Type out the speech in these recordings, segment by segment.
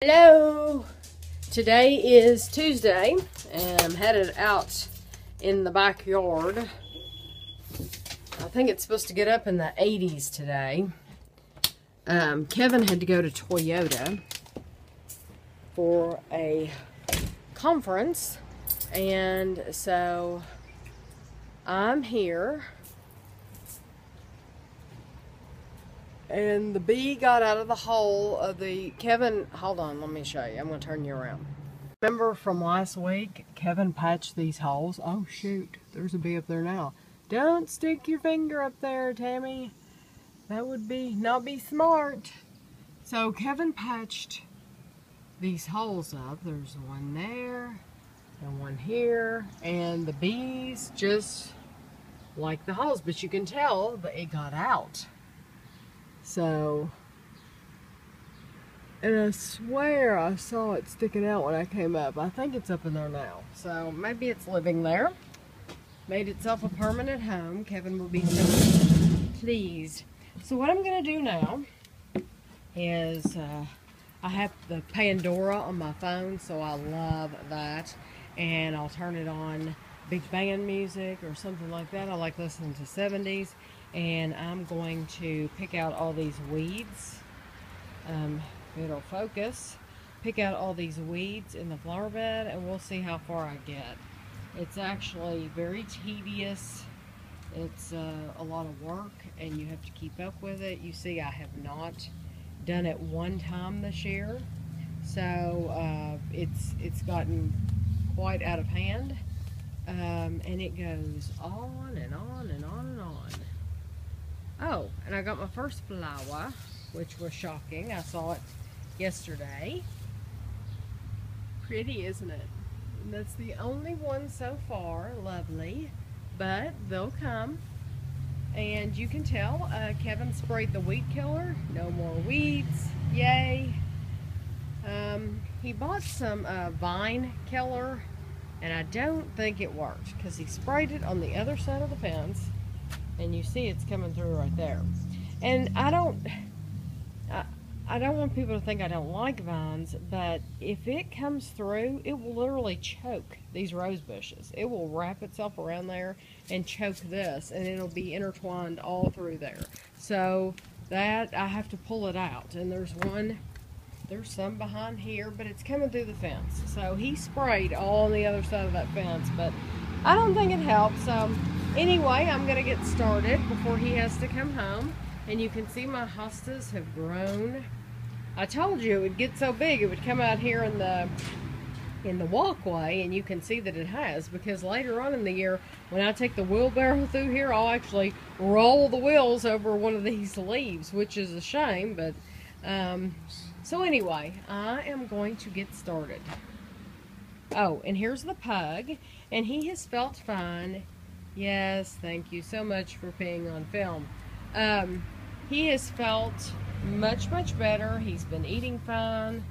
Hello! Today is Tuesday and I'm headed out in the backyard. I think it's supposed to get up in the 80s today. Kevin had to go to Toyota for a conference, and so I'm here. And the bee got out of the hole of the Kevin. Hold on, let me show you. I'm going to turn you around. Remember from last week, Kevin patched these holes. Oh shoot, there's a bee up there now. Don't stick your finger up there, Tammy. That would not be smart. So Kevin patched these holes up. There's one there and one here, and the bees just like the holes, but you can tell that it got out. So, and I swear I saw it sticking out when I came up. I think it's up in there now. So maybe it's living there. Made itself a permanent home. Kevin will be so pleased. So what I'm going to do now is I have the Pandora on my phone, so I love that. And I'll turn it on big band music or something like that. I like listening to 70s. And I'm going to pick out all these weeds. It'll focus. Pick out all these weeds in the flower bed, and we'll see how far I get. It's actually very tedious. It's a lot of work, and you have to keep up with it. You see, I have not done it one time this year, so it's gotten quite out of hand, and it goes on and on and on and on. Oh, and I got my first flower, which was shocking. I saw it yesterday. Pretty, isn't it? And that's the only one so far. Lovely. But they'll come. And you can tell Kevin sprayed the weed killer. No more weeds. Yay. He bought some vine killer, and I don't think it worked because he sprayed it on the other side of the fence. And you see it's coming through right there. And I don't want people to think I don't like vines, but if it comes through, it will literally choke these rose bushes. It will wrap itself around there and choke this, and it'll be intertwined all through there. So that I have to pull it out. And there's some behind here, but it's coming through the fence. So he sprayed all on the other side of that fence, but I don't think it helps. Anyway, I'm going to get started before he has to come home. And you can see my hostas have grown. I told you it would get so big it would come out here in the walkway, and you can see that it has, because later on in the year when I take the wheelbarrow through here, I'll actually roll the wheels over one of these leaves, which is a shame. But so anyway, I am going to get started. Oh, and here's the pug, and he has felt fine. Yes, thank you so much for being on film. He has felt much better. He's been eating fine.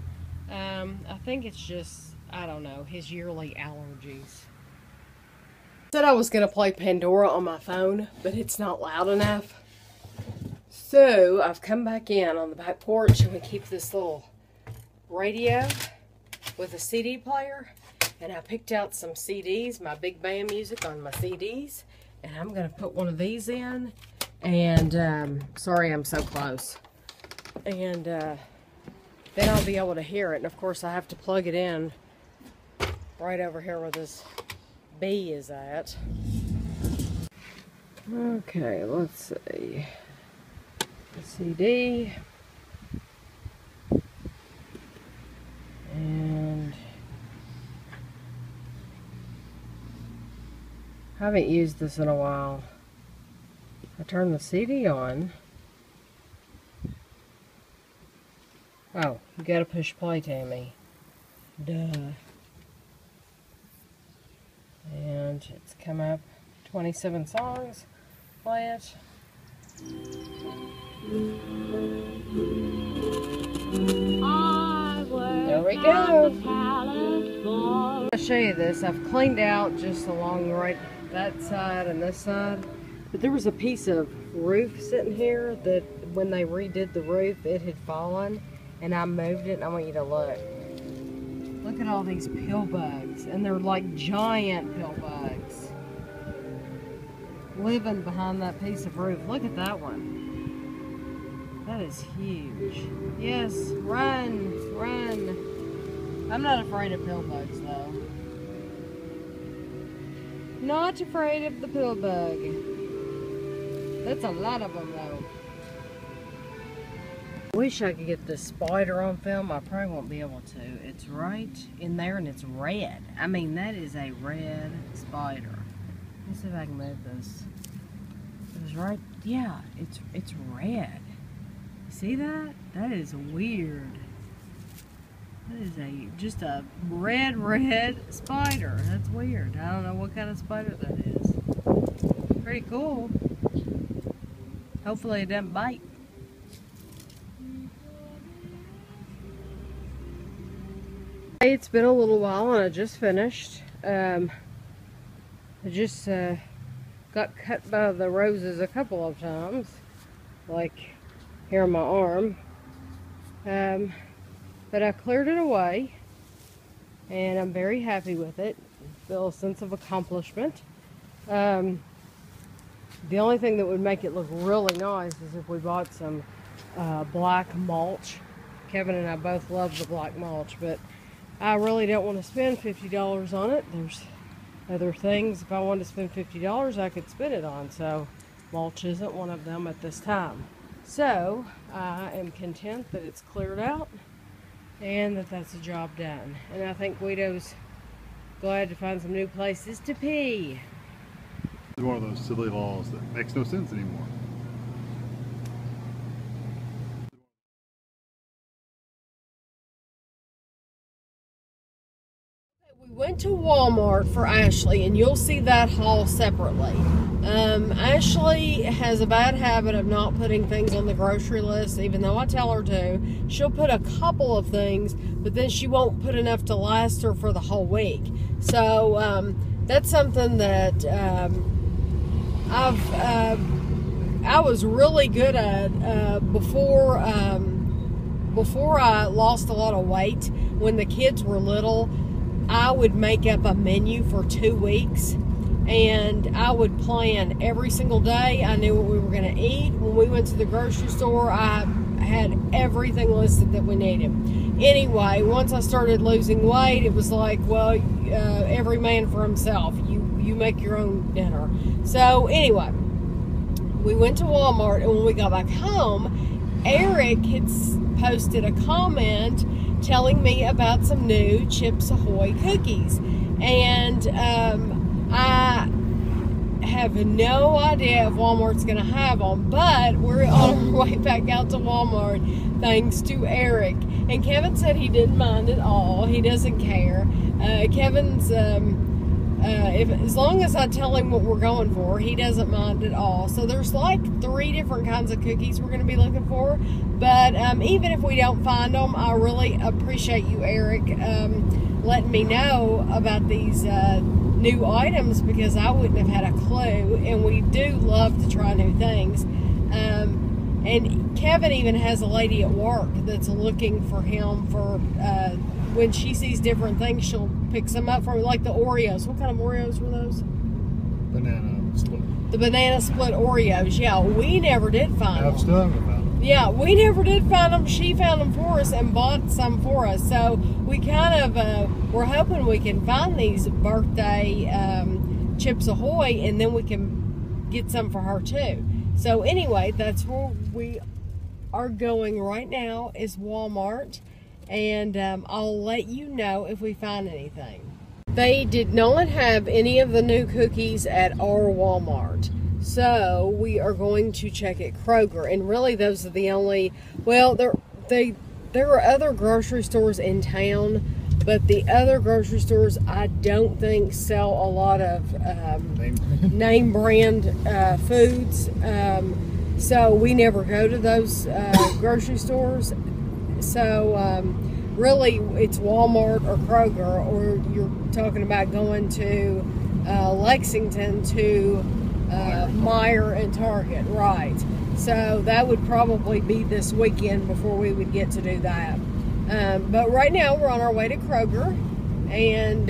I think it's just, I don't know, his yearly allergies. I said I was going to play Pandora on my phone, but it's not loud enough. So I've come back in on the back porch, and we keep this little radio with a CD player. And I picked out some CDs, my big band music on my CDs. And I'm going to put one of these in. And, sorry I'm so close. And then I'll be able to hear it. And of course I have to plug it in right over here where this bee is at. Okay, let's see. The CD. And I haven't used this in a while. I turn the CD on. Oh, you gotta push play, Tammy. Duh. And it's come up 27 songs. Play it. There we go. I'll show you this. I've cleaned out just along that side and this side. But there was a piece of roof sitting here that when they redid the roof, it had fallen. and I moved it, and I want you to look. Look at all these pill bugs, and they're like giant pill bugs living behind that piece of roof. Look at that one. That is huge. Yes, run, run. I'm not afraid of pill bugs though. Not afraid of the pill bug. That's a lot of them though. Wish I could get this spider on film. I probably won't be able to. It's right in there and it's red. I mean, that is a red spider. Let's see if I can move this. It was right, yeah, it's red. See that? That is weird. That is just a red spider. That's weird. I don't know what kind of spider that is. Pretty cool. Hopefully it doesn't bite. It's been a little while and I just finished. I just got cut by the roses a couple of times, like here on my arm. But I cleared it away and I'm very happy with it. Feel a sense of accomplishment. The only thing that would make it look really nice is if we bought some black mulch. Kevin and I both love the black mulch, but I really don't want to spend $50 on it. There's other things, if I wanted to spend $50, I could spend it on. So mulch isn't one of them at this time. So I am content that it's cleared out and that's a job done. And I think Guido's glad to find some new places to pee. It's one of those silly laws that makes no sense anymore. We went to Walmart for Ashley, and you'll see that haul separately. Ashley has a bad habit of not putting things on the grocery list, even though I tell her to. She'll put a couple of things, but then she won't put enough to last her for the whole week. So that's something that I was really good at before I lost a lot of weight. When the kids were little, I would make up a menu for 2 weeks and I would plan every single day. I knew what we were going to eat. When we went to the grocery store, I had everything listed that we needed. Anyway, once I started losing weight, it was like, well, every man for himself. You make your own dinner. So anyway, we went to Walmart, and when we got back home, Eric had posted a comment telling me about some new Chips Ahoy cookies, and I have no idea if Walmart's going to have them, but we're on our way back out to Walmart thanks to Eric. And Kevin said he didn't mind at all. He doesn't care. Kevin's as long as I tell him what we're going for, he doesn't mind at all. So there's like 3 different kinds of cookies we're going to be looking for. But even if we don't find them, I really appreciate you, Eric, letting me know about these new items, because I wouldn't have had a clue. And we do love to try new things. And Kevin even has a lady at work that's looking for him for when she sees different things, she'll pick some up for me, like the Oreos. What kind of Oreos were those? Banana split. The banana split Oreos. Yeah, we never did find them. I've still haven't found them. Yeah, we never did find them. She found them for us and bought some for us. So we kind of, we're hoping we can find these birthday Chips Ahoy, and then we can get some for her too. So anyway, that's where we are going right now, is Walmart. And I'll let you know if we find anything. They did not have any of the new cookies at our Walmart. So we are going to check at Kroger. And really those are the only, well, there are other grocery stores in town, but the other grocery stores I don't think sell a lot of name brand foods. So we never go to those grocery stores. So really it's Walmart or Kroger, or you're talking about going to Lexington to Meijer and Target, right? So that would probably be this weekend before we would get to do that. But right now we're on our way to Kroger, and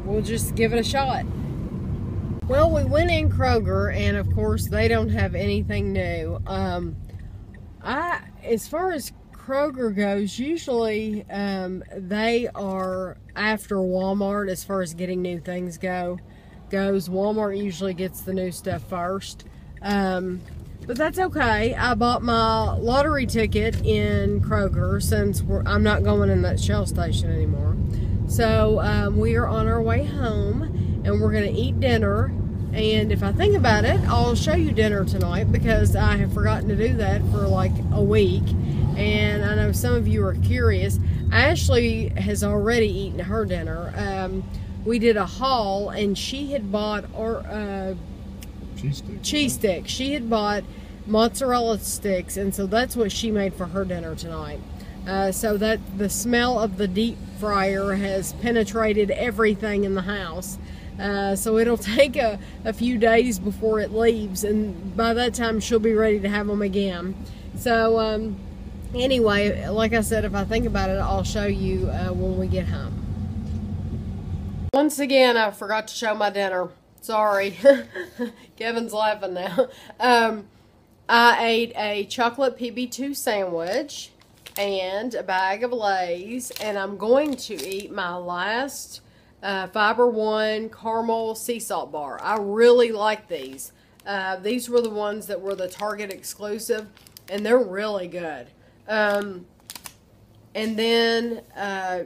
we'll just give it a shot. Well, we went in Kroger, and of course they don't have anything new. As far as Kroger goes, usually they are after Walmart as far as getting new things goes. Walmart usually gets the new stuff first. But that's okay. I bought my lottery ticket in Kroger since I'm not going in that Shell station anymore. So we are on our way home, and we're going to eat dinner. And if I think about it, I'll show you dinner tonight because I have forgotten to do that for like a week. And I know some of you are curious. Ashley has already eaten her dinner. We did a haul, and she had bought cheese sticks. She had bought mozzarella sticks, and so that's what she made for her dinner tonight. So that the smell of the deep fryer has penetrated everything in the house. So it'll take a few days before it leaves, and by that time she'll be ready to have them again. So anyway, like I said, if I think about it, I'll show you when we get home. Once again, I forgot to show my dinner. Sorry. Kevin's laughing now. I ate a chocolate PB2 sandwich and a bag of Lay's, and I'm going to eat my last Fiber One caramel sea salt bar. I really like these. These were the ones that were the Target exclusive, and they're really good. And then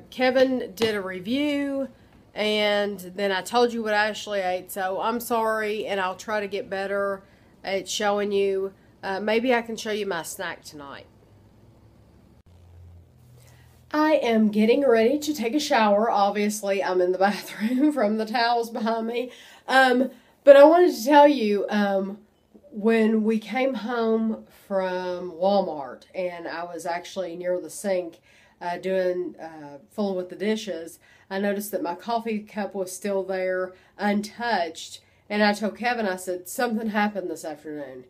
Kevin did a review, and then I told you what Ashley ate, so I'm sorry, and I'll try to get better at showing you. Maybe I can show you my snack tonight. I am getting ready to take a shower. Obviously, I'm in the bathroom from the towels behind me. But I wanted to tell you, when we came home from Walmart, and I was actually near the sink fooling with the dishes, I noticed that my coffee cup was still there, untouched. And I told Kevin, I said, something happened this afternoon.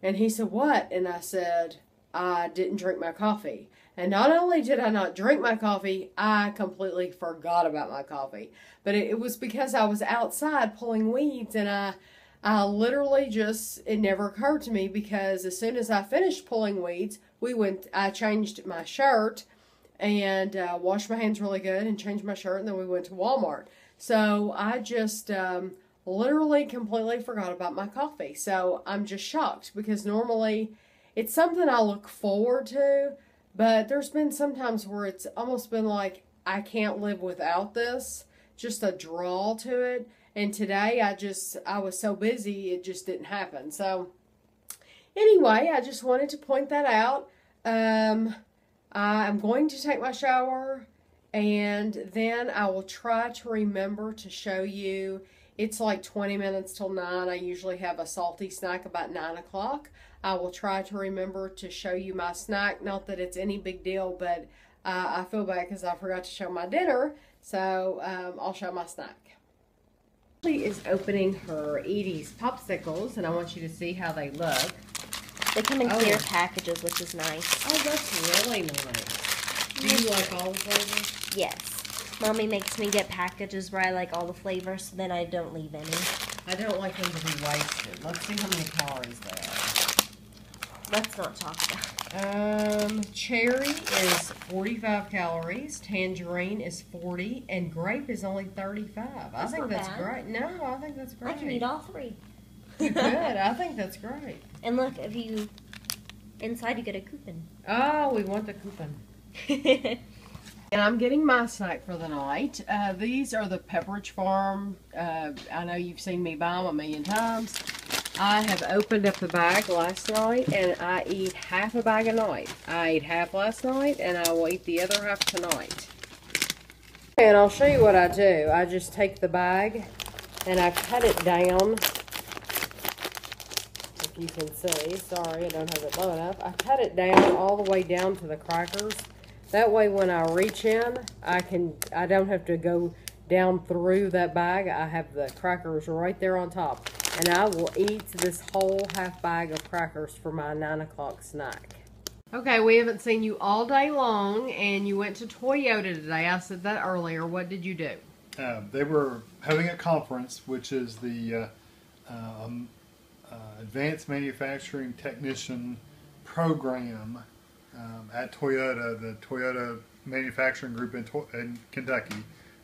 And he said, what? And I said, I didn't drink my coffee. And not only did I not drink my coffee, I completely forgot about my coffee. But it was because I was outside pulling weeds, and I literally just, it never occurred to me, because as soon as I finished pulling weeds, I changed my shirt and washed my hands really good and changed my shirt, and then we went to Walmart. So I just literally completely forgot about my coffee. So I'm just shocked, because normally it's something I look forward to, but there's been some times where it's almost been like I can't live without this, just a draw to it. And today I was so busy, it just didn't happen. So anyway, I just wanted to point that out. I'm going to take my shower, and then I will try to remember to show you. It's like 20 minutes till 9. I usually have a salty snack about 9 o'clock. I will try to remember to show you my snack. Not that it's any big deal, but I feel bad because I forgot to show my dinner. So I'll show my snack. Ashley is opening her Edie's popsicles, and I want you to see how they look. They come in clear packages, which is nice. Oh, that's really nice. Do you like all the flavors? Yes. Mommy makes me get packages where I like all the flavors, so then I don't leave any. I don't like them to be wasted. Let's see how many calories they are. Let's not talk about it. Cherry is 45 calories, tangerine is 40, and grape is only 35. I think that's great. No, I think that's great. I can eat all three. You could. I think that's great. And look, if you inside you get a coupon. Oh, we want the coupon. And I'm getting my snack for the night. These are the Pepperidge Farm. I know you've seen me buy them a million times. I have opened up the bag last night, and I eat half a bag a night. I ate half last night, and I will eat the other half tonight. And I'll show you what I do. I just take the bag, and I cut it down. If you can see. Sorry, I don't have it low enough. I cut it down all the way down to the crackers. That way when I reach in, I don't have to go down through that bag. I have the crackers right there on top. and I will eat this whole half bag of crackers for my 9 o'clock snack. Okay, we haven't seen you all day long, and you went to Toyota today. I said that earlier. What did you do? They were having a conference, which is the Advanced Manufacturing Technician Program at Toyota, the Toyota Manufacturing Group in Kentucky.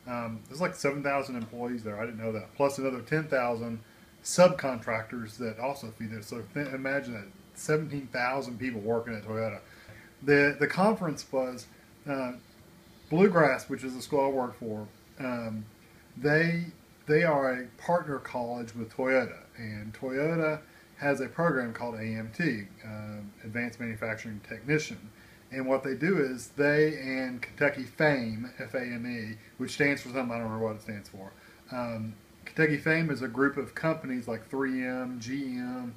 There's like 7,000 employees there. I didn't know that. Plus another 10,000 subcontractors that also feed it. So imagine that 17,000 people working at Toyota. The conference was Bluegrass, which is the school I work for. They are a partner college with Toyota, and Toyota has a program called AMT, Advanced Manufacturing Technician. And what they do is they and Kentucky FAME, FAME, which stands for something, I don't remember what it stands for. Kentucky FAME is a group of companies like 3M, GM,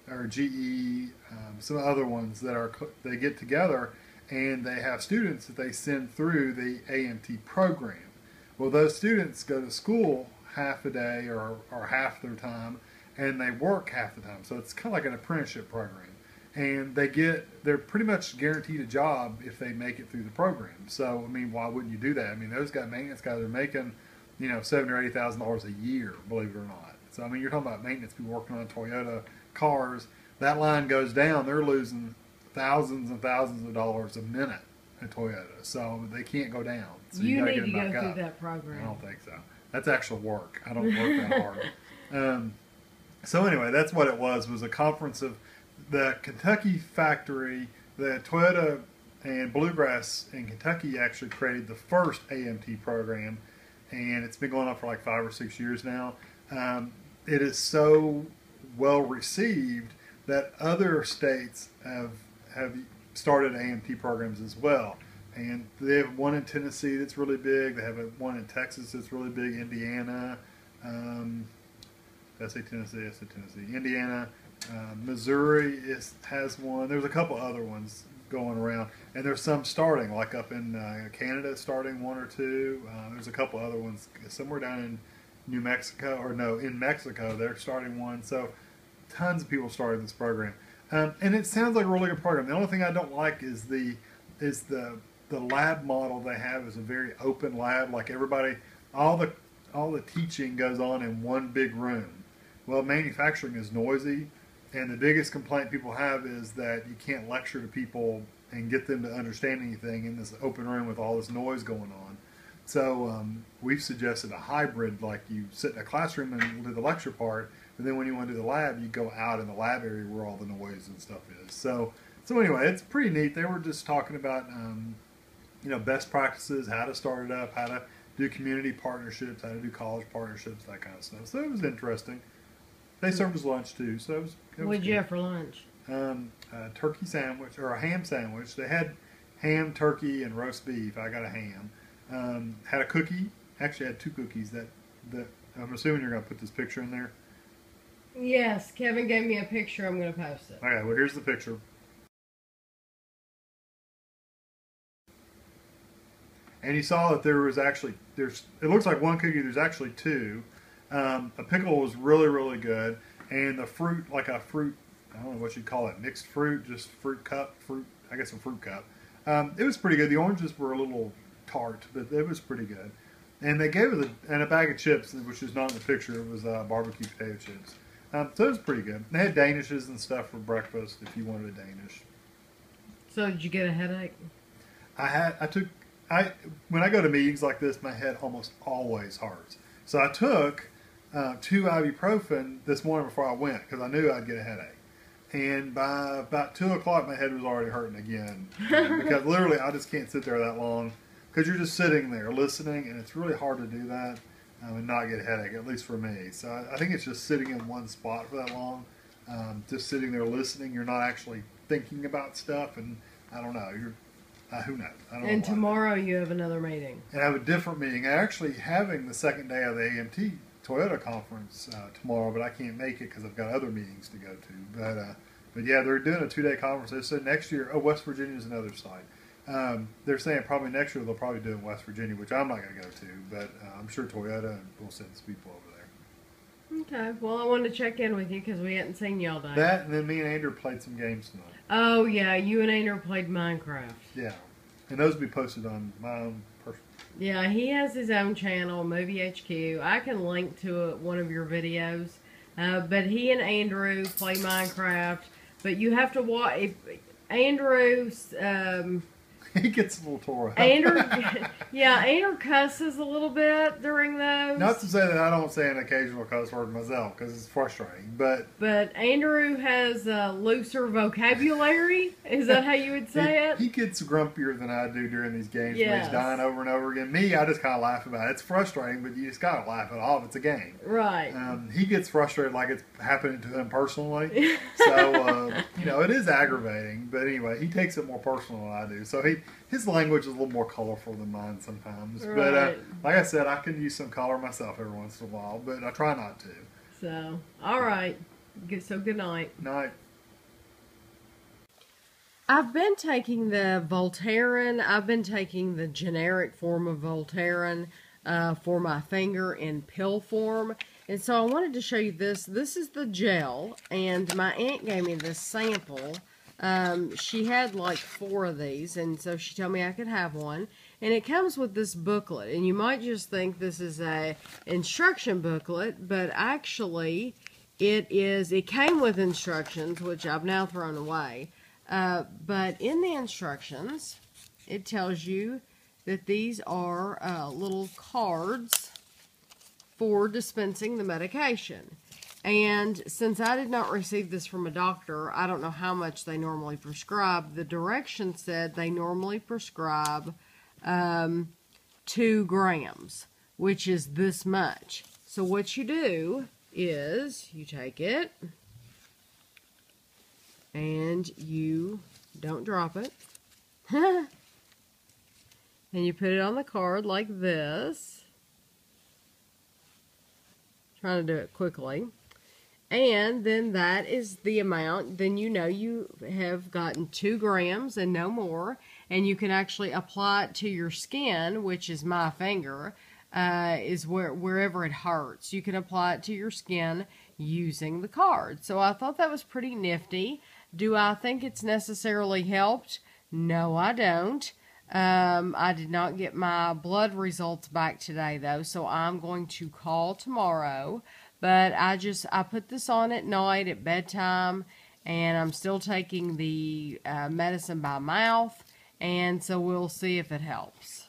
or GE, some other ones that they get together and they have students that they send through the AMT program. Well, those students go to school half a day or half their time, and they work half the time. So it's kind of like an apprenticeship program. And they're pretty much guaranteed a job if they make it through the program. So, I mean, why wouldn't you do that? I mean, those maintenance guys are making, $70,000 or $80,000 a year, believe it or not. So, I mean, you're talking about maintenance people working on Toyota cars. That line goes down, they're losing thousands and thousands of dollars a minute at Toyota. So they can't go down. So you gotta need get to them go back through up. that program. I don't think so. That's actual work. I don't work that hard. So anyway, that's what it was a conference of the Kentucky factory. The Toyota and Bluegrass in Kentucky actually created the first AMT program, and it's been going on for like 5 or 6 years now. It is so well received that other states have started AMT programs as well. And they have one in Tennessee that's really big. They have one in Texas that's really big. Indiana. Did I say Tennessee? I said Tennessee. Indiana. Missouri has one. There's a couple other ones going around. And there's some starting, like up in Canada, starting 1 or 2. There's a couple other ones somewhere down in New Mexico, in Mexico, they're starting one. So tons of people started this program. And it sounds like a really good program. The only thing I don't like is the lab model they have is a very open lab. Like everybody, all the teaching goes on in one big room. Well, manufacturing is noisy, and the biggest complaint people have is that you can't lecture to people and get them to understand anything in this open room with all this noise going on. So we've suggested a hybrid, like you sit in a classroom and do the lecture part, but then when you want to do the lab, you go out in the lab area where all the noise and stuff is. So anyway, it's pretty neat. They were just talking about best practices, how to start it up, how to do community partnerships, how to do college partnerships, that kind of stuff. So it was interesting. They served us lunch too, so it was What'd you have for lunch? A turkey sandwich or a ham sandwich. They had ham, turkey, and roast beef. I got a ham. Had a cookie. Actually, had 2 cookies. That I'm assuming you're going to put this picture in there. Yes, Kevin gave me a picture. I'm going to post it. Okay, well here's the picture. And you saw that there was actually it looks like 1 cookie. There's actually 2. A pickle was really, really good, and the fruit, like a fruit, I don't know what you'd call it, mixed fruit, just fruit cup, I guess a fruit cup. It was pretty good. The oranges were a little tart, but it was pretty good. And they gave us a bag of chips, which is not in the picture. It was barbecue potato chips. So it was pretty good. They had Danishes and stuff for breakfast if you wanted a Danish. So did you get a headache? When I go to meetings like this, my head almost always hurts. So I took 2 ibuprofen this morning before I went because I knew I'd get a headache. And by about 2 o'clock, my head was already hurting again. Because literally, I just can't sit there that long because you're just sitting there listening, and it's really hard to do that and not get a headache, at least for me. So I think it's just sitting in one spot for that long, just sitting there listening. You're not actually thinking about stuff, and I don't know. Who knows? I don't know. And tomorrow you have another meeting. And I have a different meeting. I'm actually having the second day of the AMT Toyota conference tomorrow, but I can't make it because I've got other meetings to go to. But yeah, they're doing a 2-day conference. They said next year, West Virginia is another site. They're saying probably next year they'll probably do it in West Virginia, which I'm not going to go to, but I'm sure Toyota will send some people over there. Okay, well, I wanted to check in with you because we hadn't seen you all day. That, and then me and Andrew played some games tonight. Oh, yeah, you and Andrew played Minecraft. Yeah. And those will be posted on my own personal. Yeah, he has his own channel, Movie HQ. I can link to one of your videos. But he and Andrew play Minecraft. But you have to watch. Andrew's. He gets a little tore up. Andrew, yeah, Andrew cusses a little bit during those. Not to say that I don't say an occasional cuss word myself, because it's frustrating, but Andrew has a looser vocabulary. Is that how you would say it? He gets grumpier than I do during these games when Yes. he's dying over and over again. Me, I just kind of laugh about it. It's frustrating, but you just got to laugh it off. It's a game. Right. He gets frustrated like it's happening to him personally. So, it is aggravating. But anyway, he takes it more personal than I do. So his language is a little more colorful than mine sometimes. Right. But like I said, I can use some color myself every once in a while, but I try not to. So, all right. So, good night. Night. I've been taking the Voltaren. I've been taking the generic form of Voltaren for my finger in pill form. And so I wanted to show you this. This is the gel, and my aunt gave me this sample. She had like 4 of these, and so she told me I could have one. And it comes with this booklet, and you might just think this is a instruction booklet, but actually it came with instructions, which I've now thrown away. But in the instructions, it tells you that these are little cards for dispensing the medication. And since I did not receive this from a doctor, I don't know how much they normally prescribe. The directions said they normally prescribe 2 grams, which is this much. So what you do is you take it and you don't drop it. And you put it on the card like this. Trying to do it quickly. And then that is the amount. Then you know you have gotten 2 grams and no more. And you can actually apply it to your skin, which is my finger, is wherever it hurts. You can apply it to your skin using the card. So I thought that was pretty nifty. Do I think it's necessarily helped? No, I don't. I did not get my blood results back today, though, so I'm going to call tomorrow. But I put this on at night at bedtime, and I'm still taking the medicine by mouth, and so we'll see if it helps.